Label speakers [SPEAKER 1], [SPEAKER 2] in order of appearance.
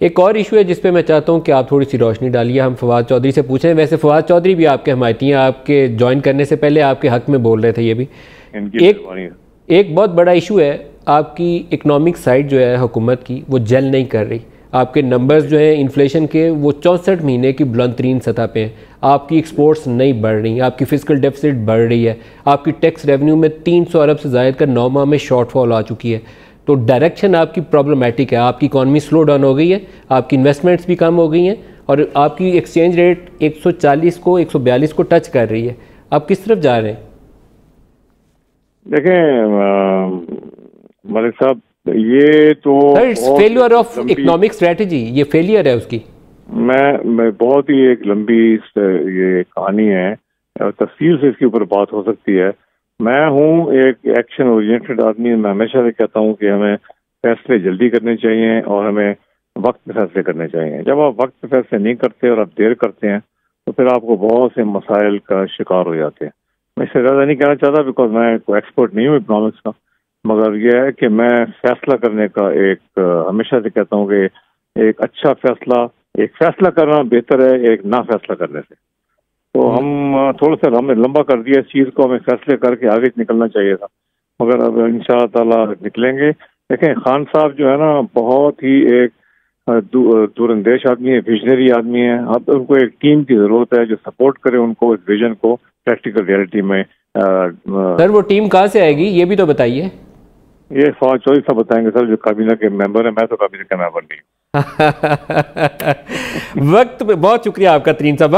[SPEAKER 1] ایک اور ایشو ہے جس پہ میں چاہتا ہوں کہ آپ تھوڑی سی روشنی ڈالیے. ہم فواد چودھری سے پوچھیں. ویسے فواد چودھری بھی آپ کے حمایتی ہیں, آپ کے جوائن کرنے سے پہلے آپ کے حق میں بول رہے تھے. یہ بھی ایک بہت بڑا ایشو ہے. آپ کی اکنامک سائڈ جو ہے حکومت کی وہ جل نہیں کر رہی. آپ کے نمبرز جو ہیں انفلیشن کے وہ 64 مہینے کی بلند ترین سطح پہ ہیں. آپ کی ایکسپورٹس نہیں بڑھ رہی, آپ کی فسکل ڈیفیسٹ بڑھ رہی ہے, آپ کی ٹیکس ریونیو میں 300 ارب سے زائد کا 9 ماہ میں شارٹ فال آ چکی ہے. تو ڈائریکشن آپ کی پرابلمٹک ہے. آپ کی اکانومی سلو ڈاؤن ہو گئی ہے, آپ کی انویسٹمنٹس بھی کم ہو گئی ہیں, اور آپ کی ایکسچینج ریٹ 140 کو 142 کو ٹچ کر رہی ہے. آپ کس طرف جا رہے ہیں؟
[SPEAKER 2] دیکھیں ملک صاحب, یہ تو
[SPEAKER 1] فیلئر آف اکنامک اسٹریٹجی, یہ فیلئر ہے اس کی.
[SPEAKER 2] میں بہت ہی ایک لمبی یہ کہانی ہے اور تفصیل سے اس کے اوپر بات ہو سکتی ہے. میں ہوں ایک ایکشن اورینٹڈ آدمی. میں ہمیشہ سے کہتا ہوں کہ ہمیں فیصلے جلدی کرنے چاہیے اور ہمیں وقت پہ فیصلے کرنے چاہیے. جب آپ وقت پہ فیصلے نہیں کرتے اور آپ دیر کرتے ہیں تو پھر آپ کو بہت سے مسائل کا شکار ہو جاتے ہیں. میں اس سے زیادہ نہیں کہنا چاہتا بیکاز میں کوئی ایکسپرٹ نہیں ہوں اکنامکس کا, مگر یہ ہے کہ میں فیصلہ کرنے کا ایک ہمیشہ سے کہتا ہوں کہ ایک اچھا فیصلہ کرنا بہتر ہے ایک نہ فیصلہ کرنے سے. تو ہم تھوڑا سا ہم نے لمبا کر دیا اس چیز کو, ہمیں فیصلے کر کے آگے نکلنا چاہیے تھا, مگر اب انشاءاللہ تعالیٰ نکلیں گے. دیکھیں خان صاحب جو ہے نا بہت ہی ایک دور اندیش آدمی ہے, ویژنری آدمی ہے. اب ان کو ایک ٹیم کی ضرورت ہے جو سپورٹ کرے ان کو اس ویژن کو پریکٹیکل ریئلٹی میں.
[SPEAKER 1] سر وہ ٹیم کہاں سے آئے گی یہ بھی تو بتائیے.
[SPEAKER 2] یہ فواد چودھری صاحب بتائیں گے سر, جو کابینہ کے ممبر ہیں. میں تو کابینہ کا ممبر نہیں ہوں.
[SPEAKER 1] وقت بہت شکریہ آپ کا ترین صاحب.